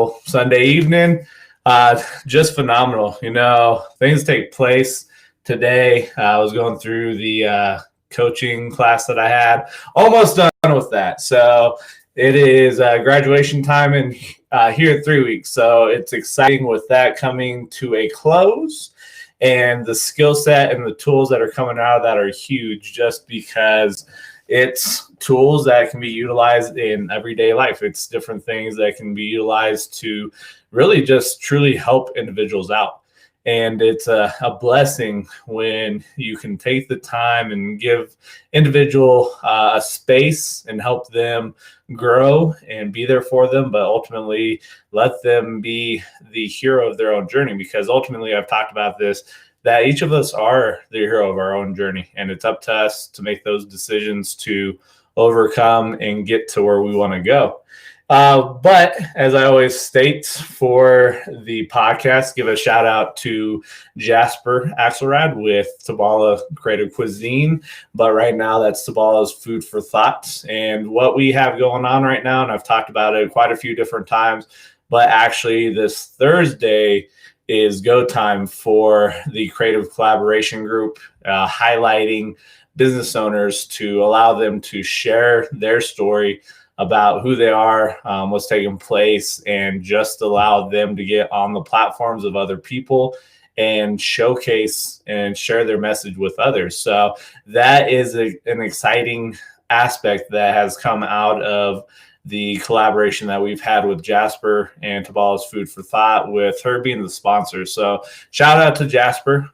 beautiful Sunday evening. Just phenomenal. Things take place today. I was going through the coaching class that I had, almost done with that. So it is graduation time in here in 3 weeks. So it's exciting with that coming to a close. And the skill set and the tools that are coming out of that are huge, just because it's tools that can be utilized in everyday life. It's different things that can be utilized to really just truly help individuals out. And it's a blessing when you can take the time and give individual a space and help them grow and be there for them, but ultimately let them be the hero of their own journey. Because ultimately, I've talked about this, that each of us are the hero of our own journey. And it's up to us to make those decisions to overcome and get to where we want to go. But as I always state for the podcast, give a shout out to Jasper Axelrad with Tabala Creative Cuisine. But right now, that's Tabala's Food for Thought. And what we have going on right now, and I've talked about it quite a few different times, but actually this Thursday is go time for the Creative Collaboration Group, highlighting business owners to allow them to share their story about who they are, what's taking place, and just allow them to get on the platforms of other people and showcase and share their message with others. So that is an exciting aspect that has come out of the collaboration that we've had with Jasper and Tabala's Food for Thought, with her being the sponsor. So shout out to Jasper.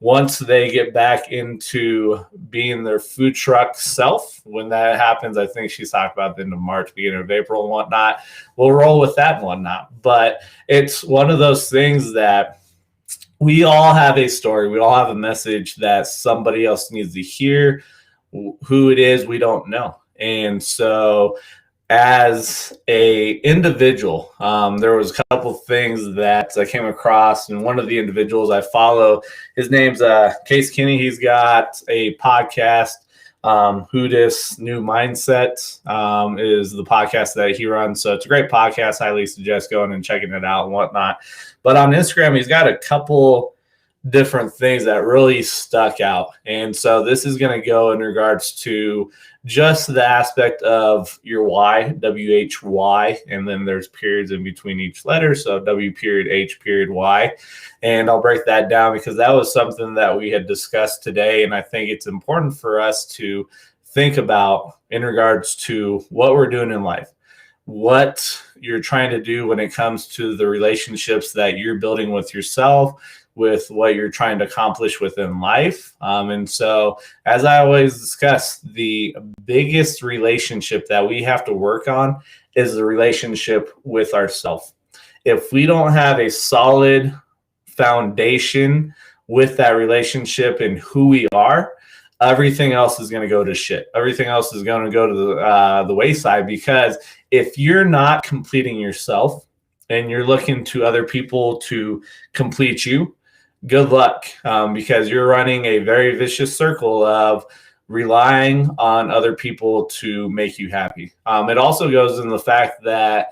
Once they get back into being their food truck self, when that happens, I think she's talked about the end of March, beginning of April and whatnot, we'll roll with that and whatnot. But it's one of those things that we all have a story. We all have a message that somebody else needs to hear. Who it is, we don't know. And so as a individual, there was a couple of things that I came across, and one of the individuals I follow, his name's Case Kinney. He's got a podcast, Who Dis New Mindset is the podcast that he runs. So it's a great podcast. Highly suggest going and checking it out and whatnot. But on Instagram, he's got a couple different things that really stuck out. And so this is going to go in regards to just the aspect of your why, W.H.Y, and then there's periods in between each letter. So W.H.Y. And I'll break that down because that was something that we had discussed today. And I think it's important for us to think about in regards to what we're doing in life, what you're trying to do when it comes to the relationships that you're building with yourself, with what you're trying to accomplish within life. And so, as I always discuss, the biggest relationship that we have to work on is the relationship with ourselves. If we don't have a solid foundation with that relationship and who we are, everything else is going to go to shit. Everything else is going to go to the wayside, because if you're not completing yourself and you're looking to other people to complete you, good luck, because you're running a very vicious circle of relying on other people to make you happy. It also goes in the fact that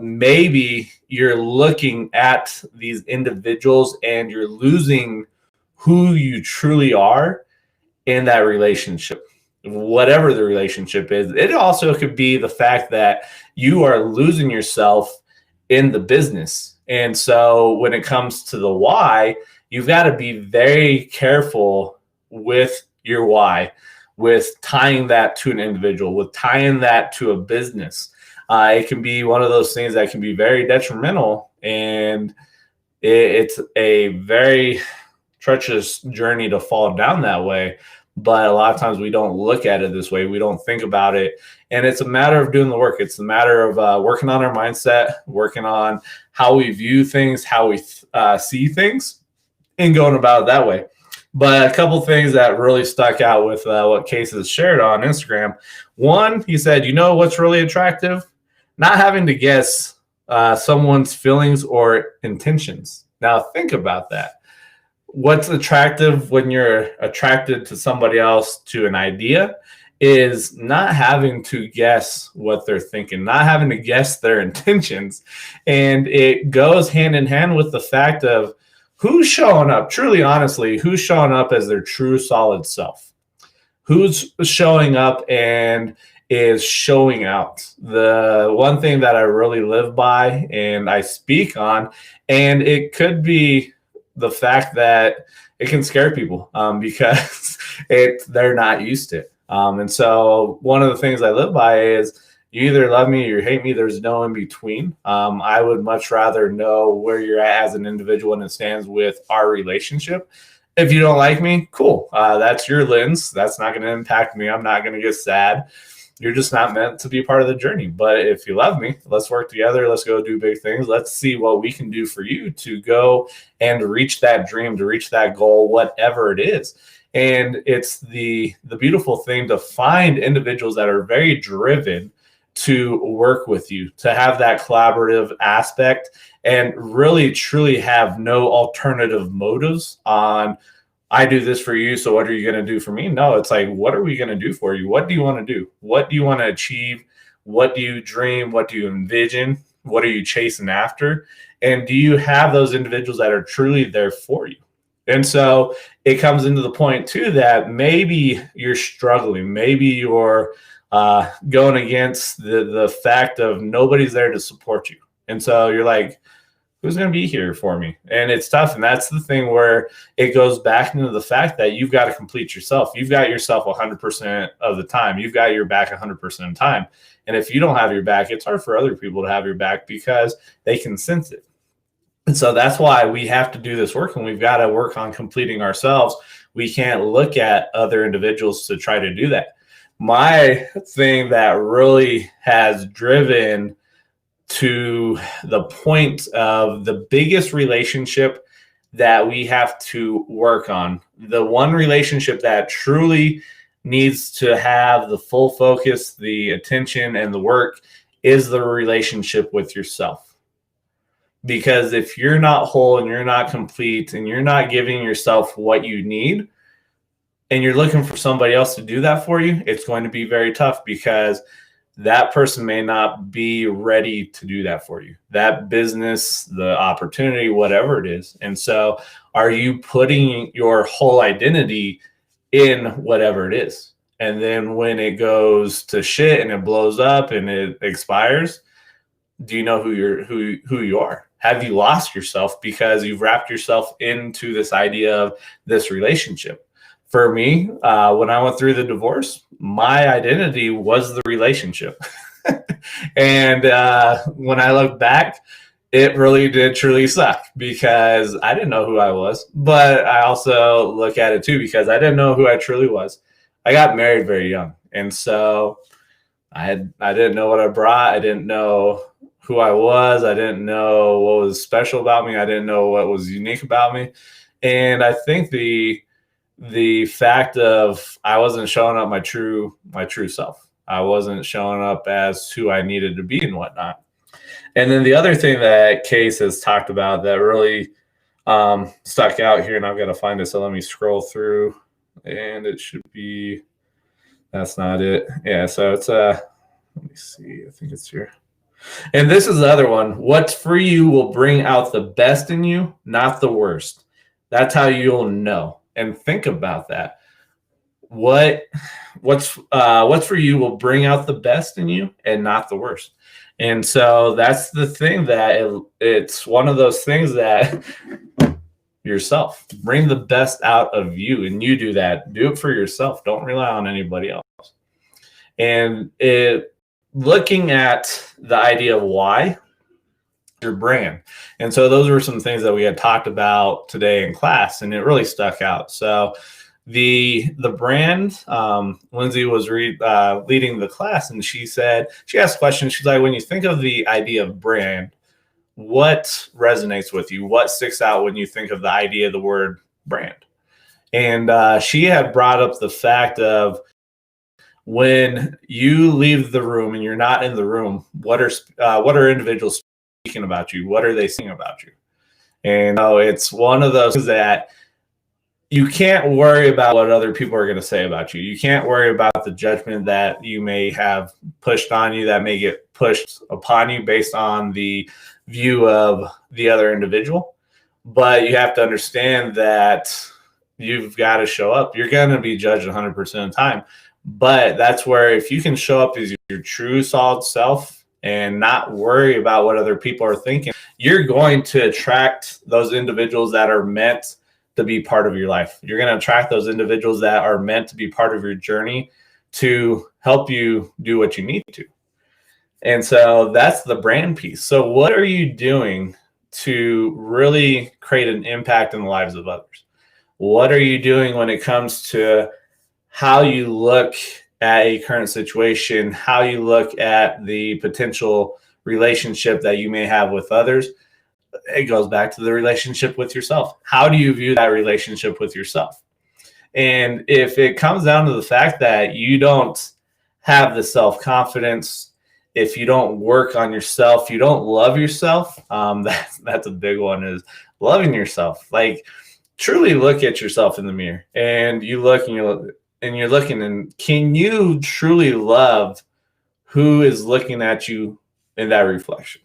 maybe you're looking at these individuals and you're losing who you truly are in that relationship, whatever the relationship is. It also could be the fact that you are losing yourself in the business. And so when it comes to the why, you've got to be very careful with your why, with tying that to an individual, with tying that to a business. It can be one of those things that can be very detrimental, and it's a very treacherous journey to fall down that way. But a lot of times we don't look at it this way. We don't think about it. And it's a matter of doing the work. It's a matter of working on our mindset, working on how we view things, how we see things, and going about it that way. But a couple things that really stuck out with what Case has shared on Instagram. One, he said, what's really attractive? Not having to guess someone's feelings or intentions. Now think about that. What's attractive when you're attracted to somebody else, to an idea, is not having to guess what they're thinking, not having to guess their intentions. And it goes hand in hand with the fact of who's showing up, truly, honestly, who's showing up as their true solid self, who's showing up and is showing out. The one thing that I really live by and I speak on, and it could be the fact that it can scare people because they're not used to it. And so one of the things I live by is you either love me or you hate me. There's no in between. I would much rather know where you're at as an individual and it stands with our relationship. If you don't like me, cool. That's your lens. That's not going to impact me. I'm not going to get sad. You're just not meant to be a part of the journey. But if you love me, let's work together. Let's go do big things. Let's see what we can do for you to go and reach that dream, to reach that goal, whatever it is. And it's the beautiful thing to find individuals that are very driven to work with you, to have that collaborative aspect and really truly have no alternative motives on, I do this for you, so what are you going to do for me? No, it's like, what are we going to do for you? What do you want to do? What do you want to achieve? What do you dream? What do you envision? What are you chasing after? And do you have those individuals that are truly there for you? And so it comes into the point too that maybe you're struggling, maybe you're going against the fact of nobody's there to support you. And so you're like, who's going to be here for me? And it's tough. And that's the thing where it goes back into the fact that you've got to complete yourself. You've got yourself 100% of the time. You've got your back 100% of the time. And if you don't have your back, it's hard for other people to have your back because they can sense it. And so that's why we have to do this work, and we've got to work on completing ourselves. We can't look at other individuals to try to do that. My thing that really has driven to the point of the biggest relationship that we have to work on, the one relationship that truly needs to have the full focus, the attention, and the work is the relationship with yourself. Because if you're not whole and you're not complete and you're not giving yourself what you need and you're looking for somebody else to do that for you, it's going to be very tough because that person may not be ready to do that for you. That business, the opportunity, whatever it is. And so are you putting your whole identity in whatever it is? And then when it goes to shit and it blows up and it expires, do you know who you are? Have you lost yourself because you've wrapped yourself into this idea of this relationship? For me, when I went through the divorce, my identity was the relationship. And when I look back, it really did truly suck because I didn't know who I was. But I also look at it too because I didn't know who I truly was. I got married very young. And so I didn't know what I brought. I didn't know who I was. I didn't know what was special about me. I didn't know what was unique about me. And I think the fact of I wasn't showing up my true self. I wasn't showing up as who I needed to be and whatnot. And then the other thing that Case has talked about that really stuck out here, and I've got to find it, so let me scroll through, and it should be, that's not it. Yeah, so it's let me see, I think it's here. And this is the other one. What's for you will bring out the best in you, not the worst. That's how you'll know. And think about that. What's for you will bring out the best in you and not the worst. And so that's the thing that it's one of those things that yourself, bring the best out of you, and you do that. Do it for yourself. Don't rely on anybody else. And looking at the idea of why, your brand. And so those were some things that we had talked about today in class, and it really stuck out. So the brand, Lindsay was leading the class, and she asked questions. She's like, when you think of the idea of brand, what resonates with you? What sticks out when you think of the idea of the word brand? And she had brought up the fact of when you leave the room and you're not in the room, what are individuals speaking about you? What are they saying about you? And it's one of those that you can't worry about what other people are going to say about you. You can't worry about the judgment that you may have pushed on you, that may get pushed upon you based on the view of the other individual. But you have to understand that you've got to show up. You're going to be judged 100% of the time. But that's where if you can show up as your true solid self and not worry about what other people are thinking, you're going to attract those individuals that are meant to be part of your life. You're going to attract those individuals that are meant to be part of your journey to help you do what you need to. And so that's the brand piece. So what are you doing to really create an impact in the lives of others? What are you doing when it comes to how you look at a current situation, how you look at the potential relationship that you may have with others? It goes back to the relationship with yourself. How do you view that relationship with yourself? And if it comes down to the fact that you don't have the self-confidence, if you don't work on yourself, you don't love yourself, that's a big one, is loving yourself. Like, truly look at yourself in the mirror, and you look and you're looking, and can you truly love who is looking at you in that reflection?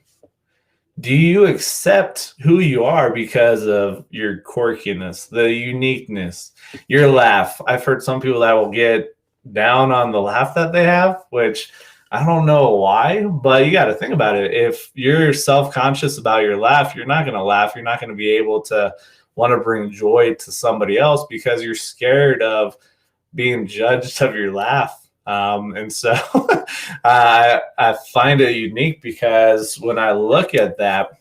Do you accept who you are because of your quirkiness, the uniqueness, your laugh? I've heard some people that will get down on the laugh that they have, which I don't know why, but you got to think about it. If you're self-conscious about your laugh, you're not going to laugh. You're not going to be able to want to bring joy to somebody else because you're scared of being judged of your laugh. And so I find it unique because when I look at that,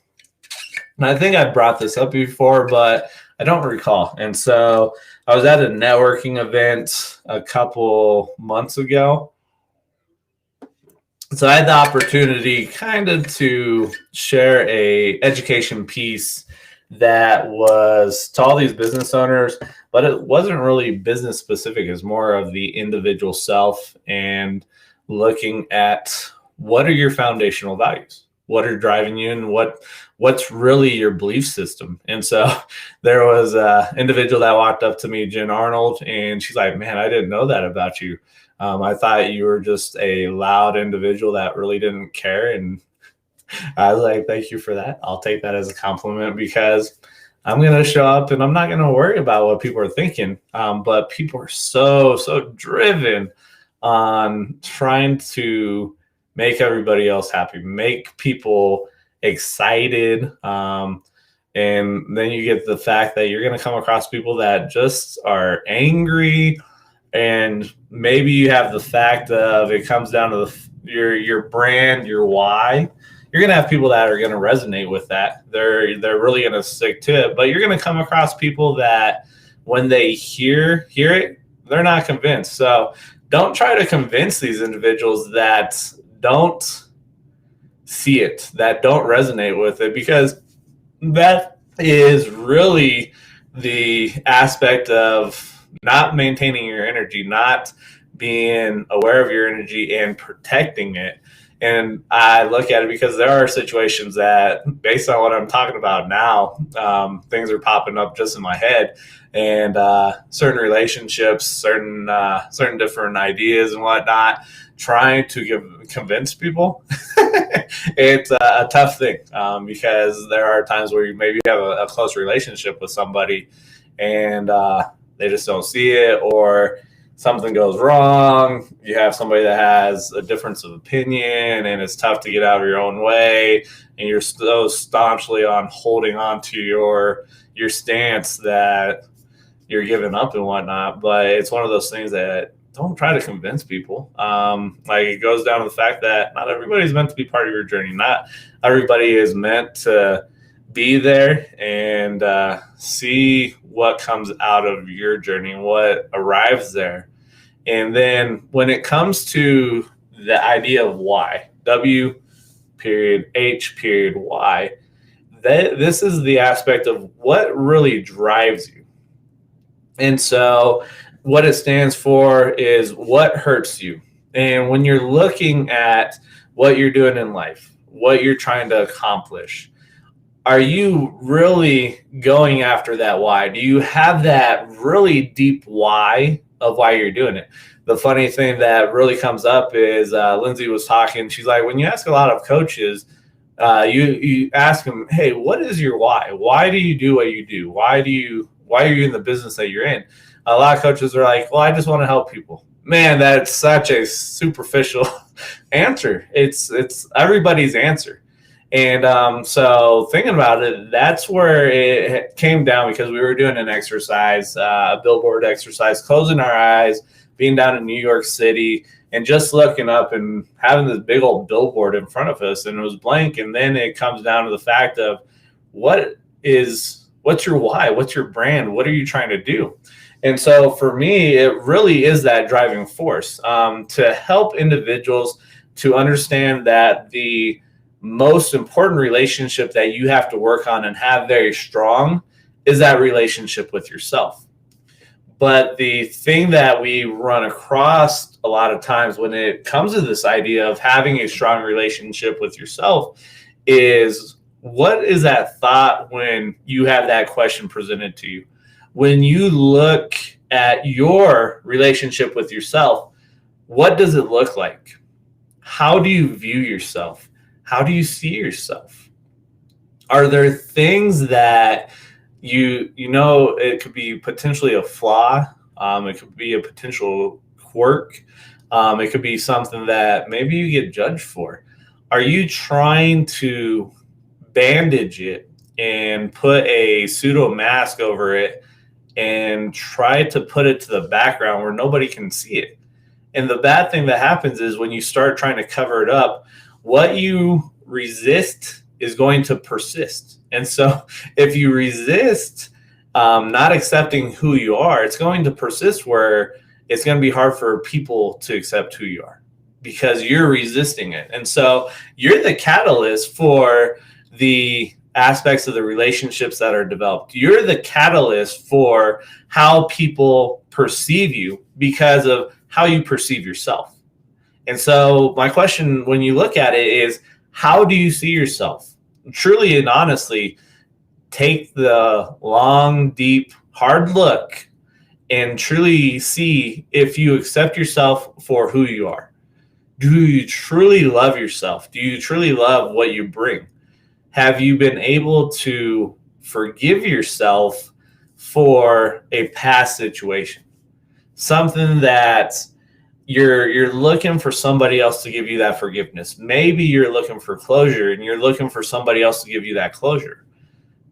and I think I brought this up before, but I don't recall. And so I was at a networking event a couple months ago. So I had the opportunity kind of to share a education piece that was to all these business owners, but it wasn't really business specific. It's more of the individual self and looking at what are your foundational values, what are driving you, and what's really your belief system. And so there was an individual that walked up to me, Jen Arnold, and she's like, "Man, I didn't know that about you. I thought you were just a loud individual that really didn't care." And I was like, "Thank you for that. I'll take that as a compliment because I'm going to show up and I'm not going to worry about what people are thinking." But people are so driven on trying to make everybody else happy, make people excited. And then you get the fact that you're going to come across people that just are angry. And maybe you have the fact of it comes down to your brand, your why. You're going to have people that are going to resonate with that. They're really going to stick to it. But you're going to come across people that when they hear it, they're not convinced. So don't try to convince these individuals that don't see it, that don't resonate with it, because that is really the aspect of not maintaining your energy, not being aware of your energy and protecting it. And I look at it because there are situations that, based on what I'm talking about now, things are popping up just in my head, and certain relationships, certain different ideas and whatnot, trying to convince people. It's a tough thing because there are times where you maybe have a close relationship with somebody and they just don't see it, or something goes wrong. You have somebody that has a difference of opinion and it's tough to get out of your own way, and you're so staunchly on holding on to your stance that you're giving up and whatnot. But it's one of those things that don't try to convince people. Like, it goes down to the fact that not everybody's meant to be part of your journey. Not everybody is meant to be there and see what comes out of your journey and what arrives there. And then when it comes to the idea of why, W.H.Y, this is the aspect of what really drives you. And so what it stands for is what hurts you. And when you're looking at what you're doing in life, what you're trying to accomplish, are you really going after that why? Do you have that really deep why of why you're doing it? The funny thing that really comes up is Lindsay was talking. She's like, when you ask a lot of coaches, you ask them, hey, what is your why? Why do you do what you do? Why are you in the business that you're in? A lot of coaches are like, well, I just want to help people. Man, that's such a superficial answer. It's everybody's answer. And so thinking about it, that's where it came down, because we were doing an exercise, a billboard exercise, closing our eyes, being down in New York City, and just looking up and having this big old billboard in front of us, and it was blank. And then it comes down to the fact of what's your why? What's your brand? What are you trying to do? And so for me, it really is that driving force to help individuals to understand that the most important relationship that you have to work on and have very strong is that relationship with yourself. But the thing that we run across a lot of times when it comes to this idea of having a strong relationship with yourself is, what is that thought when you have that question presented to you? When you look at your relationship with yourself, what does it look like? How do you view yourself? How do you see yourself? Are there things that you know it could be potentially a flaw? It could be a potential quirk. It could be something that maybe you get judged for. Are you trying to bandage it and put a pseudo mask over it and try to put it to the background where nobody can see it? And the bad thing that happens is when you start trying to cover it up, what you resist is going to persist. And so if you resist not accepting who you are, it's going to persist where it's going to be hard for people to accept who you are because you're resisting it. And so you're the catalyst for the aspects of the relationships that are developed. You're the catalyst for how people perceive you because of how you perceive yourself. And so my question when you look at it is, how do you see yourself? Truly and honestly, take the long, deep, hard look and truly see if you accept yourself for who you are. Do you truly love yourself? Do you truly love what you bring? Have you been able to forgive yourself for a past situation? Something that you're looking for somebody else to give you that forgiveness. Maybe you're looking for closure and you're looking for somebody else to give you that closure.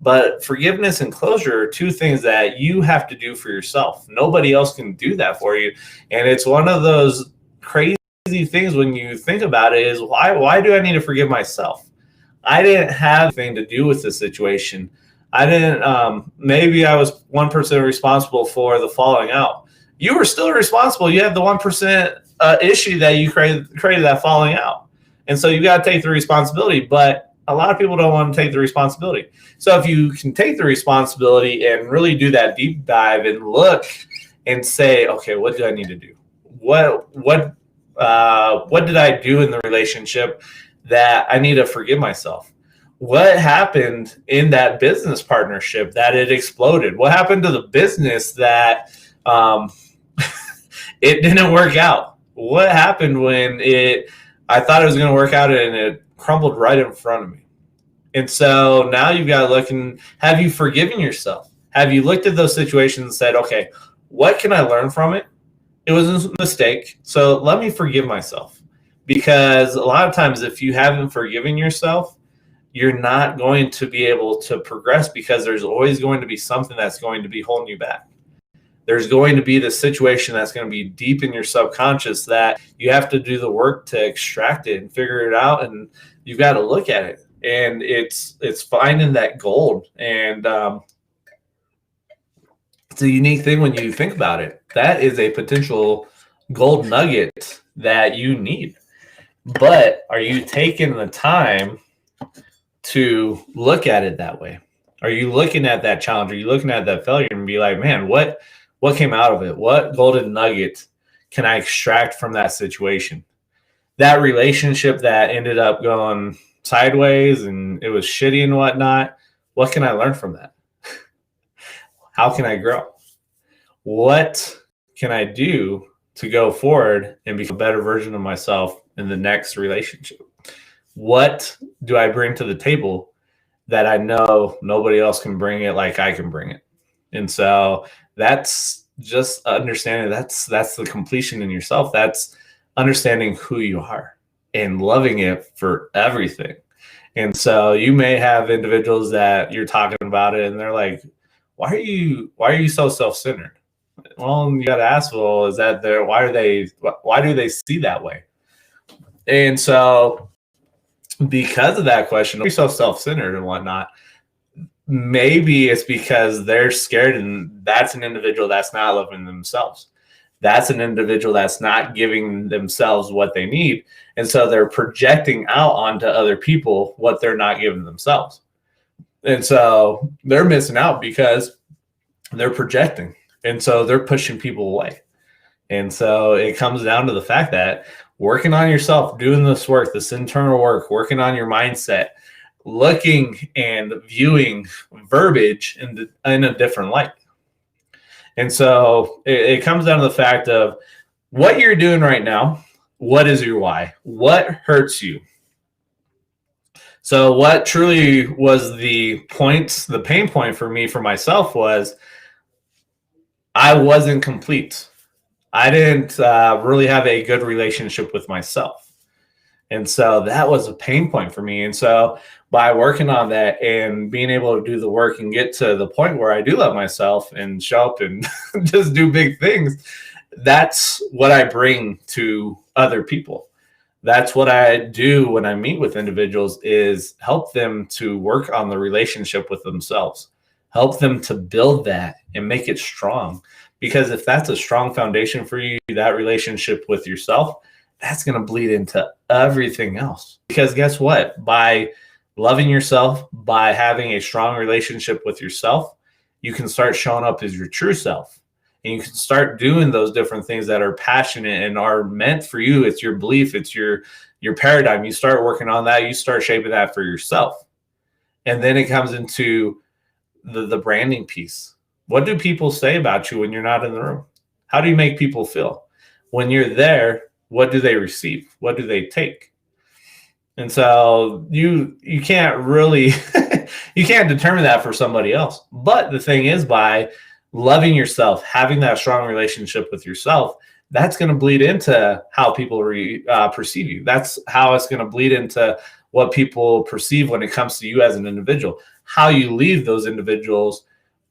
But forgiveness and closure are two things that you have to do for yourself. Nobody else can do that for you. And it's one of those crazy things when you think about it is, why do I need to forgive myself? I didn't have anything to do with the situation. I didn't, maybe I was 1% responsible for the falling out. You were still responsible. You had the 1% issue that you created that falling out. And so you got to take the responsibility. But a lot of people don't want to take the responsibility. So if you can take the responsibility and really do that deep dive and look and say, okay, what do I need to do? What did I do in the relationship that I need to forgive myself? What happened in that business partnership that it exploded? What happened to the business that it didn't work out? What happened when I thought it was going to work out and it crumbled right in front of me? And so now you've got to look and have you forgiven yourself? Have you looked at those situations and said, okay, what can I learn from it? It was a mistake, so let me forgive myself. Because a lot of times if you haven't forgiven yourself, you're not going to be able to progress because there's always going to be something that's going to be holding you back. There's going to be the situation that's going to be deep in your subconscious that you have to do the work to extract it and figure it out, and you've got to look at it. And it's finding that gold. And it's a unique thing when you think about it. That is a potential gold nugget that you need. But are you taking the time to look at it that way? Are you looking at that challenge? Are you looking at that failure and be like, man, what came out of it? What golden nugget can I extract from that situation? That relationship that ended up going sideways and it was shitty and whatnot, What can I learn from that? How can I grow? What can I do to go forward and become a better version of myself in the next relationship? What do I bring to the table that I know nobody else can bring it like I can bring it? And so that's just understanding that's the completion in yourself. That's understanding who you are and loving it for everything. And so you may have individuals that you're talking about it and they're like, why are you so self-centered? Well, you got to ask, well, is that there? Why do they see that way? And so because of that question, you're so self-centered and whatnot, maybe it's because they're scared, and that's an individual that's not loving themselves. That's an individual that's not giving themselves what they need. And so they're projecting out onto other people what they're not giving themselves. And so they're missing out because they're projecting. And so they're pushing people away. And so it comes down to the fact that working on yourself, doing this work, this internal work, working on your mindset, looking and viewing verbiage in a different light. And so it comes down to the fact of what you're doing right now. What is your why? What hurts you? So what truly was the pain point for me, for myself, was I wasn't complete. I didn't really have a good relationship with myself. And so that was a pain point for me. And so by working on that and being able to do the work and get to the point where I do love myself and show up and just do big things, that's what I bring to other people. That's what I do when I meet with individuals, is help them to work on the relationship with themselves, help them to build that and make it strong. Because if that's a strong foundation for you, that relationship with yourself, that's going to bleed into everything else. Because guess what? By loving yourself, by having a strong relationship with yourself, you can start showing up as your true self. And you can start doing those different things that are passionate and are meant for you. It's your belief. It's your paradigm. You start working on that. You start shaping that for yourself. And then it comes into the branding piece. What do people say about you when you're not in the room? How do you make people feel? When you're there, what do they receive? What do they take? And so you can't really, you can't determine that for somebody else. But the thing is, by loving yourself, having that strong relationship with yourself, that's going to bleed into how people perceive you. That's how it's going to bleed into what people perceive when it comes to you as an individual, how you leave those individuals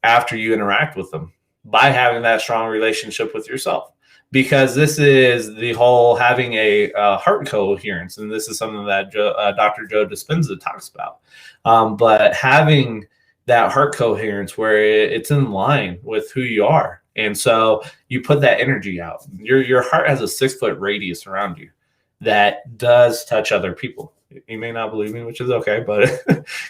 after you interact with them, by having that strong relationship with yourself. Because this is the whole having a heart coherence. And this is something that Dr. Joe Dispenza talks about. But having that heart coherence where it's in line with who you are. And so you put that energy out. Your heart has a 6-foot radius around you that does touch other people. You may not believe me, which is okay, but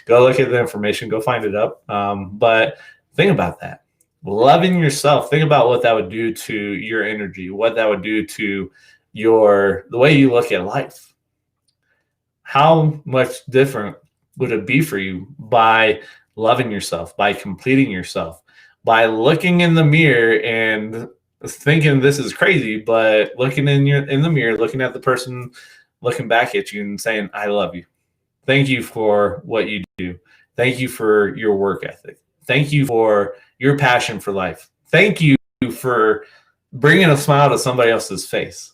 go look at the information, go find it up. But think about that. Loving yourself, think about what that would do to your energy, what that would do to the way you look at life. How much different would it be for you by loving yourself, by completing yourself, by looking in the mirror and thinking this is crazy, but looking in the mirror, looking at the person looking back at you and saying, I love you. Thank you for what you do. Thank you for your work ethic. Thank you for your passion for life. Thank you for bringing a smile to somebody else's face.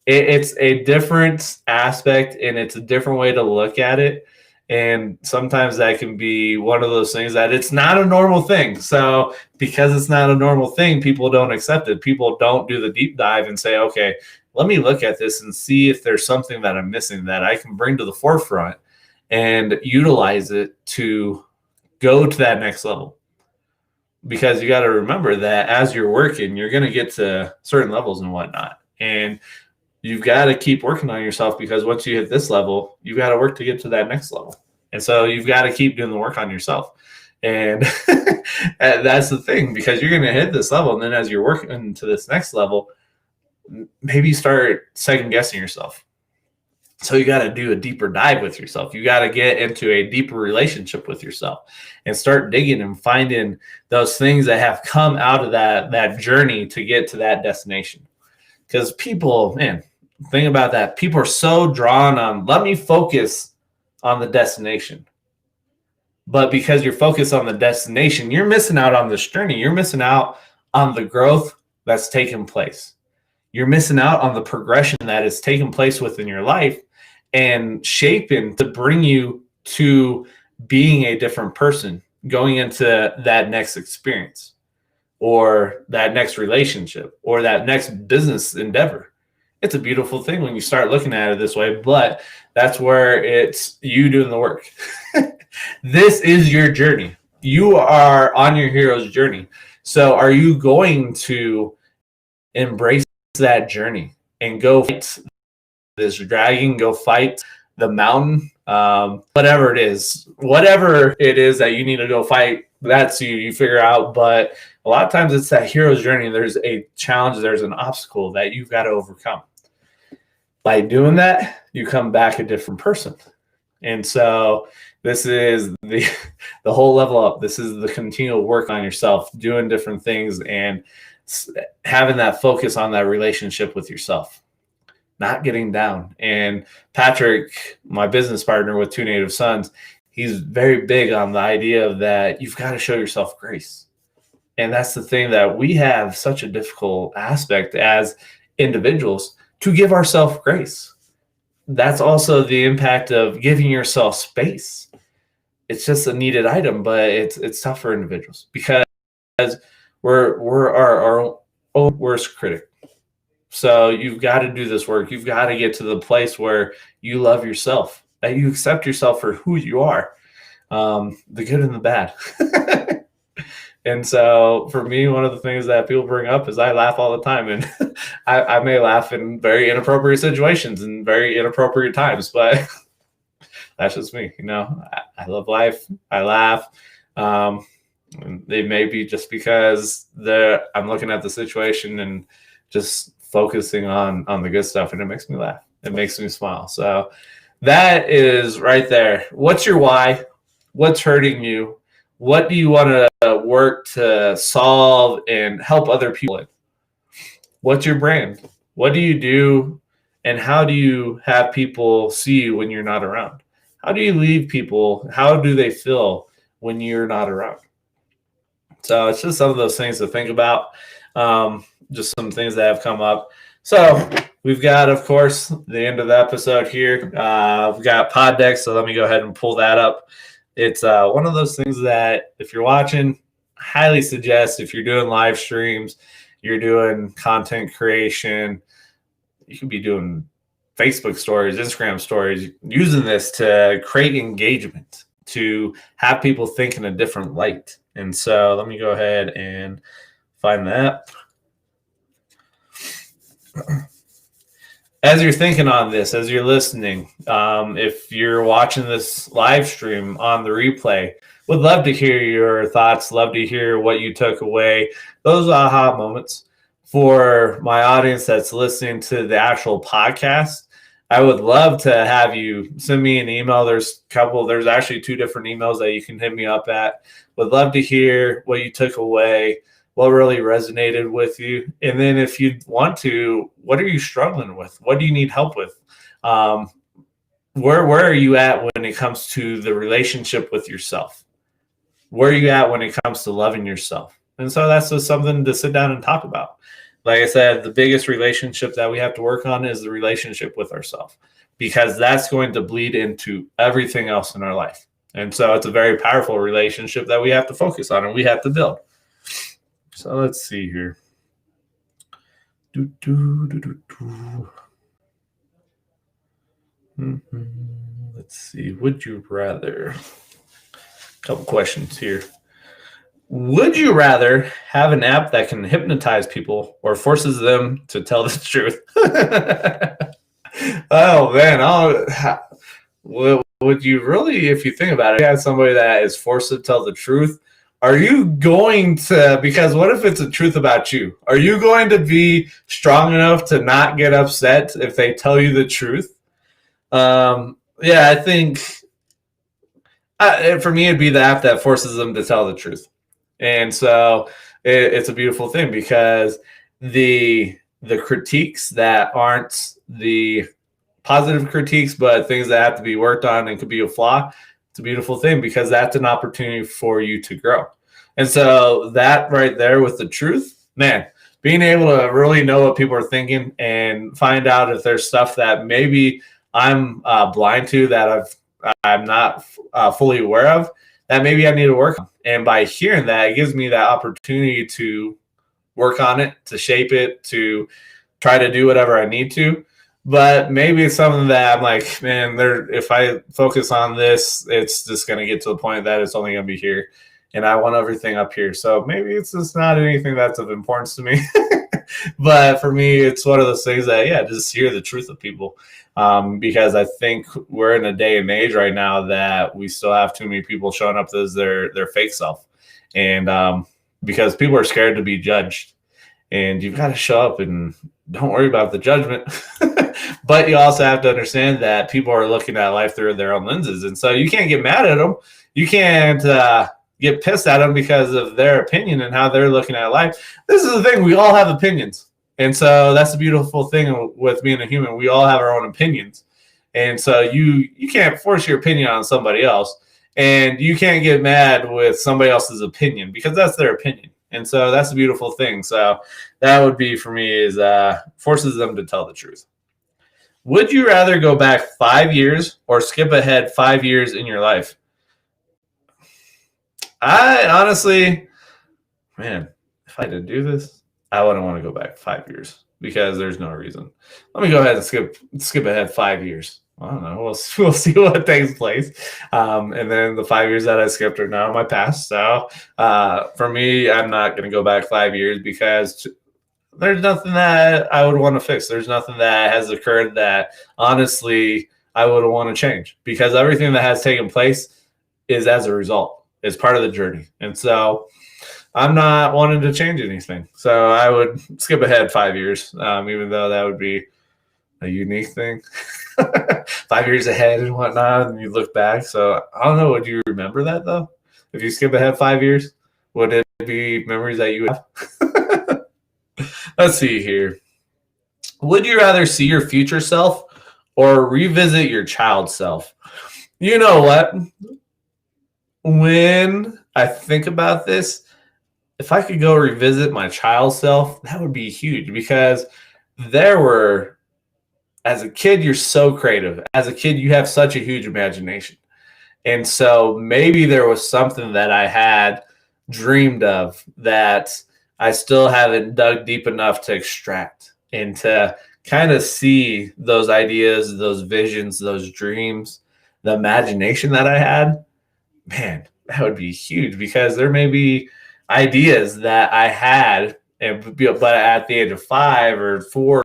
It's a different aspect, and it's a different way to look at it. And sometimes that can be one of those things that it's not a normal thing. So because it's not a normal thing, people don't accept it. People don't do the deep dive and say, okay, let me look at this and see if there's something that I'm missing that I can bring to the forefront and utilize it to go to that next level. Because you got to remember that as you're working, you're going to get to certain levels and whatnot. And you've got to keep working on yourself, because once you hit this level, you've got to work to get to that next level. And so you've got to keep doing the work on yourself. And that's the thing, because you're going to hit this level. And then as you're working to this next level, maybe start second guessing yourself. So you got to do a deeper dive with yourself. You got to get into a deeper relationship with yourself and start digging and finding those things that have come out of that journey to get to that destination. Because people, man, think about that. People are so drawn on, let me focus on the destination. But because you're focused on the destination, you're missing out on this journey. You're missing out on the growth that's taken place. You're missing out on the progression that has taken place within your life and shaping to bring you to being a different person, going into that next experience or that next relationship or that next business endeavor. It's a beautiful thing when you start looking at it this way, but that's where it's you doing the work. This is your journey. You are on your hero's journey. So are you going to embrace that journey and go fight this dragon, go fight the mountain, whatever it is that you need to go fight, that's you figure out. But a lot of times it's that hero's journey. There's a challenge, there's an obstacle that you've got to overcome. By doing that, you come back a different person. And so this is the whole level up. This is the continual work on yourself, doing different things and having that focus on that relationship with yourself, not getting down. And Patrick, my business partner with Two Native Sons, he's very big on the idea of that you've got to show yourself grace. And that's the thing that we have such a difficult aspect as individuals to give ourselves grace. That's also the impact of giving yourself space. It's just a needed item, but it's tough for individuals because we're our own worst critic. So you've got to do this work. You've got to get to the place where you love yourself, that you accept yourself for who you are, the good and the bad. And so for me, one of the things that people bring up is I laugh all the time. And I may laugh in very inappropriate situations and very inappropriate times, but that's just me. You know, I love life. I laugh. It may be just because I'm looking at the situation and just focusing on the good stuff, and it makes me laugh. It makes me smile. So that is right there. What's your why? What's hurting you? What do you want to work to solve and help other people in? What's your brand? What do you do? And how do you have people see you when you're not around? How do you leave people? How do they feel when you're not around? So it's just some of those things to think about. Just some things that have come up. So we've got, of course, the end of the episode here. We've got Pod Deck, so let me go ahead and pull that up. It's one of those things that if you're watching, I highly suggest if you're doing live streams, you're doing content creation, you could be doing Facebook stories, Instagram stories, using this to create engagement, to have people think in a different light. And so let me go ahead and find that. As you're thinking on this, as you're listening, if you're watching this live stream on the replay, would love to hear your thoughts, love to hear what you took away, those aha moments. For my audience that's listening to the actual podcast, I would love to have you send me an email. There's actually 2 different emails that you can hit me up at. Would love to hear what you took away, what really resonated with you. And then if you want to, what are you struggling with? What do you need help with? Where are you at when it comes to the relationship with yourself? Where are you at when it comes to loving yourself? And so that's just something to sit down and talk about. Like I said, the biggest relationship that we have to work on is the relationship with ourselves, because that's going to bleed into everything else in our life. And so it's a very powerful relationship that we have to focus on and we have to build. So let's see here. Let's see. Would you rather? A couple questions here. Would you rather have an app that can hypnotize people or forces them to tell the truth? Oh, man. Would you really, if you think about it, you have somebody that is forced to tell the truth, are you going to, because what if it's a truth about you? Are you going to be strong enough to not get upset if they tell you the truth? Yeah, I think for me, it'd be the app that forces them to tell the truth. And so it's a beautiful thing because the critiques that aren't the positive critiques, but things that have to be worked on and could be a flaw, it's a beautiful thing because that's an opportunity for you to grow. And so that right there with the truth, man, being able to really know what people are thinking and find out if there's stuff that maybe I'm blind to that I'm not fully aware of that maybe I need to work on. And by hearing that, it gives me that opportunity to work on it, to shape it, to try to do whatever I need to. But maybe it's something that I'm like, man, if I focus on this, it's just going to get to the point that it's only going to be here. And I want everything up here. So maybe it's just not anything that's of importance to me. But for me, it's one of those things that, yeah, just hear the truth of people. Because I think we're in a day and age right now that we still have too many people showing up as their fake self. And because people are scared to be judged. And you've got to show up and don't worry about the judgment. But you also have to understand that people are looking at life through their own lenses. And so you can't get mad at them. You can't get pissed at them because of their opinion and how they're looking at life. This is the thing. We all have opinions. And so that's the beautiful thing with being a human. We all have our own opinions. And so you can't force your opinion on somebody else. And you can't get mad with somebody else's opinion because that's their opinion. And so that's a beautiful thing. So that would be for me is forces them to tell the truth. Would you rather go back 5 years or skip ahead 5 years in your life? I honestly, man, if I had to do this, I wouldn't want to go back 5 years because there's no reason. Let me go ahead and skip ahead 5 years. I don't know. We'll see what takes place. And then the 5 years that I skipped are now in my past. So for me, I'm not going to go back 5 years because there's nothing that I would want to fix. There's nothing that has occurred that honestly I would want to change because everything that has taken place is as a result, is part of the journey. And so I'm not wanting to change anything. So I would skip ahead 5 years, even though that would be a unique thing. 5 years ahead and whatnot, and you look back. So I don't know. Would you remember that though? If you skip ahead 5 years, would it be memories that you have? Let's see here. Would you rather see your future self or revisit your child self? You know what? When I think about this, if I could go revisit my child self, that would be huge because as a kid, you're so creative. As a kid, you have such a huge imagination. And so maybe there was something that I had dreamed of that I still haven't dug deep enough to extract and to kind of see those ideas, those visions, those dreams, the imagination that I had. Man, that would be huge because there may be ideas that I had, but at the age of 5 or 4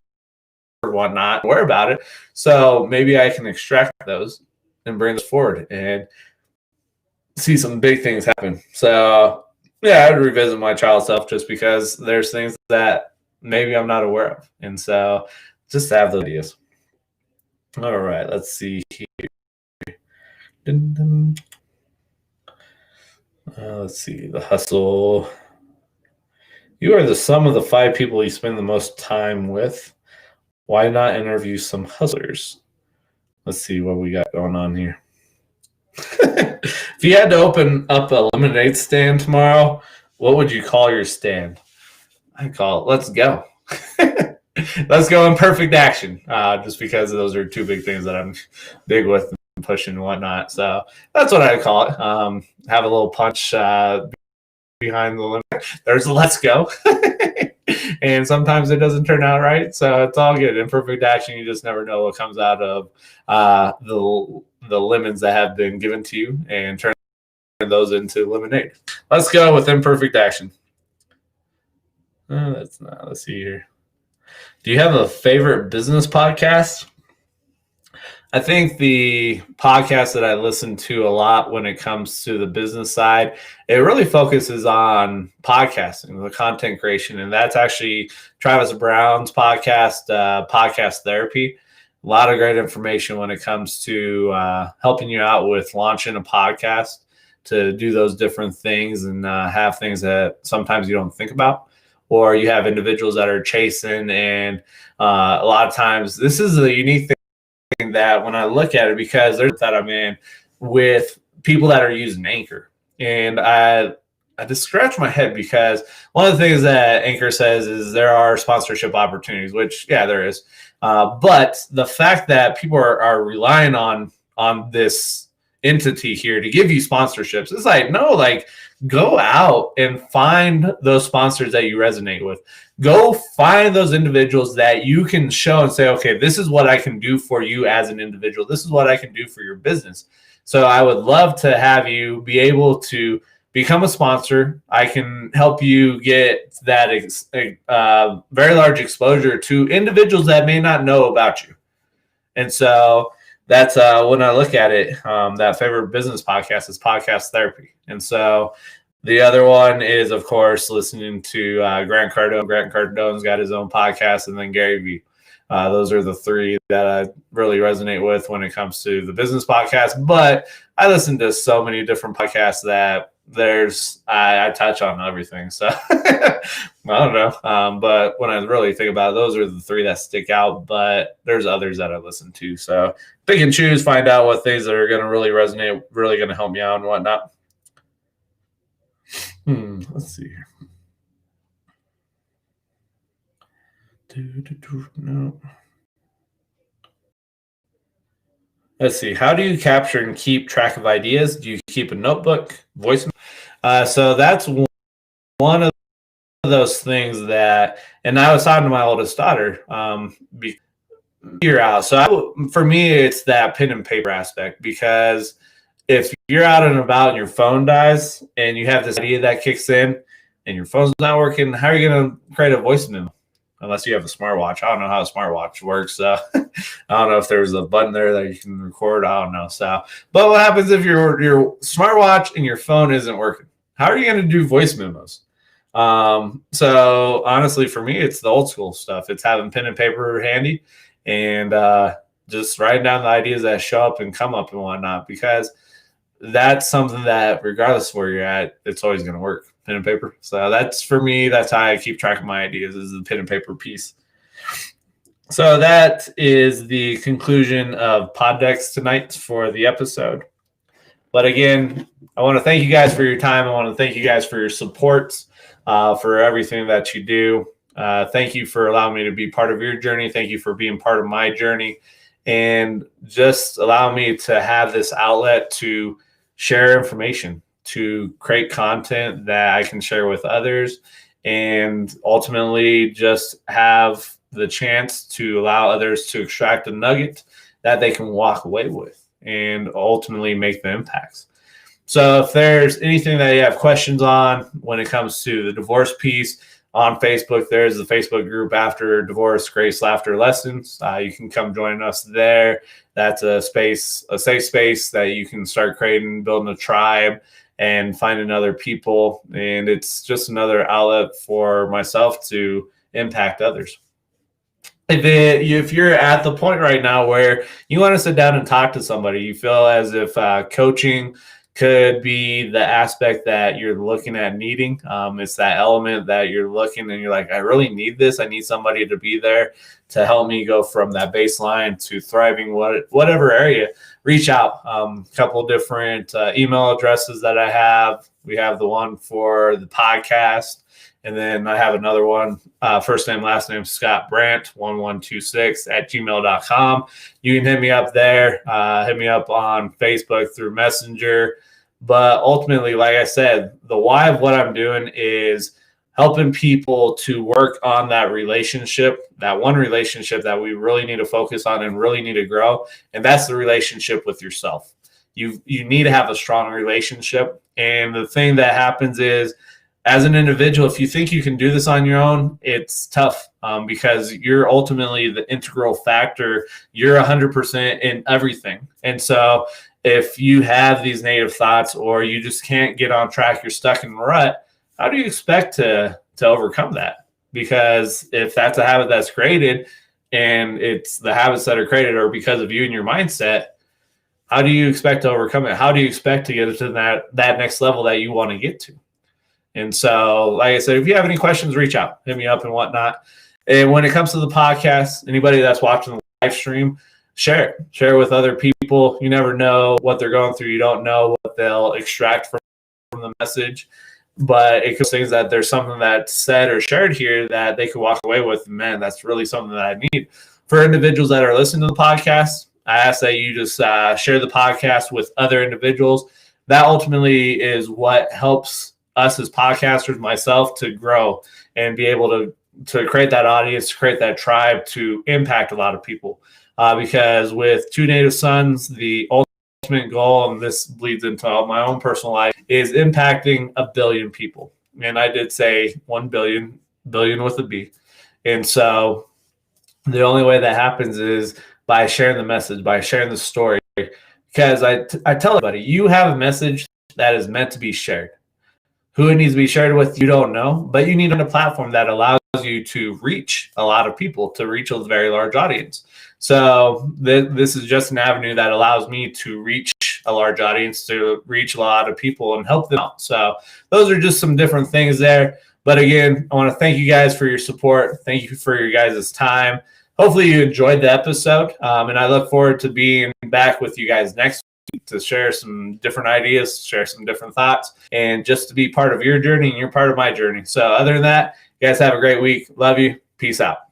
or whatnot, worry about it. So maybe I can extract those and bring this forward and see some big things happen. So yeah, I would revisit my child self just because there's things that maybe I'm not aware of. And so just to have those ideas. All right, let's see here. Let's see, the hustle. You are the sum of the 5 people you spend the most time with. Why not interview some hustlers? Let's see what we got going on here. If you had to open up a lemonade stand tomorrow, what would you call your stand? I call it Let's Go. Let's go in perfect action. Just because those are 2 big things that I'm big with and pushing and whatnot. So that's what I call it. Have a little punch behind the lemonade. There's a Let's Go. And sometimes it doesn't turn out right. So it's all good. In perfect action, you just never know what comes out of the lemons that have been given to you and turn those into lemonade. Let's go with imperfect action. That's not. Let's see here. Do you have a favorite business podcast? I think the podcast that I listen to a lot when it comes to the business side, it really focuses on podcasting, the content creation. And that's actually Travis Brown's podcast, Podcast Therapy. A lot of great information when it comes to helping you out with launching a podcast, to do those different things and have things that sometimes you don't think about, or you have individuals that are chasing. And a lot of times this is a unique thing that when I look at it, because there's that I'm in with people that are using Anchor. And I just scratch my head, because one of the things that Anchor says is there are sponsorship opportunities, which, yeah, there is. But the fact that people are relying on this entity here to give you sponsorships, it's like, no, like, go out and find those sponsors that you resonate with. Go find those individuals that you can show and say, okay, this is what I can do for you as an individual. This is what I can do for your business. So I would love to have you be able to become a sponsor. I can help you get that very large exposure to individuals that may not know about you. And so that's when I look at it, that favorite business podcast is Podcast Therapy. And so the other one is, of course, listening to Grant Cardone. Grant Cardone's got his own podcast, and then Gary Vee. Those are the three that I really resonate with when it comes to the business podcast. But I listen to so many different podcasts that I touch on everything. So I don't know. But when I really think about it, those are the three that stick out. But there's others that I listen to. So pick and choose, find out what things that are going to really resonate, really going to help me out and whatnot. Let's see here. No. Let's see. How do you capture and keep track of ideas? Do you keep a notebook, voice? So that's one of those things that, and I was talking to my oldest daughter, figure out. So for me, it's that pen and paper aspect, because if you're out and about and your phone dies and you have this idea that kicks in and your phone's not working, how are you going to create a voice memo? Unless you have a smartwatch. I don't know how a smartwatch works. So I don't know if there's a button there that you can record. I don't know. So, but what happens if your smartwatch and your phone isn't working? How are you going to do voice memos? So honestly, for me, it's the old school stuff. It's having pen and paper handy and just writing down the ideas that show up and come up and whatnot, because that's something that regardless of where you're at, it's always going to work. Pen and paper. So that's, for me, that's how I keep track of my ideas, is the pen and paper piece. So that is the conclusion of Pod Decks tonight for the episode. But again, I want to thank you guys for your time. I want to thank you guys for your support, for everything that you do. Thank you for allowing me to be part of your journey. Thank you for being part of my journey, and just allow me to have this outlet to share information, to create content that I can share with others, and ultimately just have the chance to allow others to extract a nugget that they can walk away with and ultimately make the impacts. So if there's anything that you have questions on when it comes to the divorce piece, on Facebook, there's the Facebook group After Divorce, Grace, Laughter, Lessons. You can come join us there. That's a safe space that you can start creating, building a tribe, and finding other people. And it's just another outlet for myself to impact others. If you're at the point right now where you want to sit down and talk to somebody, you feel as if coaching could be the aspect that you're looking at needing. It's that element that you're looking and you're like, I really need this. I need somebody to be there to help me go from that baseline to thriving, whatever area. Reach out. A couple different email addresses that I have. We have the one for the podcast, and then I have another one, first name, last name, Scott Brandt, 1126@gmail.com. You can hit me up there. Hit me up on Facebook through Messenger. But ultimately, like I said, the why of what I'm doing is helping people to work on that relationship, that one relationship that we really need to focus on and really need to grow. And that's the relationship with yourself. You need to have a strong relationship. And the thing that happens is, as an individual, if you think you can do this on your own, it's tough because you're ultimately the integral factor. You're 100% in everything. And so if you have these negative thoughts or you just can't get on track, you're stuck in the rut, how do you expect to overcome that? Because if that's a habit that's created, and it's the habits that are created are because of you and your mindset, how do you expect to overcome it? How do you expect to get to that next level that you want to get to? And so, like I said, if you have any questions, reach out, hit me up and whatnot. And when it comes to the podcast, anybody that's watching the live stream, share it with other people. You never know what they're going through. You don't know what they'll extract from the message, but it could be things that there's something that's said or shared here that they could walk away with. Man, that's really something that I need. For individuals that are listening to the podcast, I ask that you just share the podcast with other individuals. That ultimately is what helps us as podcasters, myself, to grow and be able to create that audience, to create that tribe, to impact a lot of people. Because with Two Native Sons, the ultimate goal, and this bleeds into my own personal life, is impacting 1 billion people. And I did say 1 billion, billion with a B. And so the only way that happens is by sharing the message, by sharing the story. Because I tell everybody, you have a message that is meant to be shared. Who it needs to be shared with, you don't know, but you need a platform that allows you to reach a lot of people, to reach a very large audience. So this is just an avenue that allows me to reach a large audience, to reach a lot of people and help them out. So those are just some different things there. But again, I want to thank you guys for your support. Thank you for your guys' time. Hopefully you enjoyed the episode, and I look forward to being back with you guys next week to share some different ideas, share some different thoughts, and just to be part of your journey and you're part of my journey. So other than that, you guys have a great week. Love you. Peace out.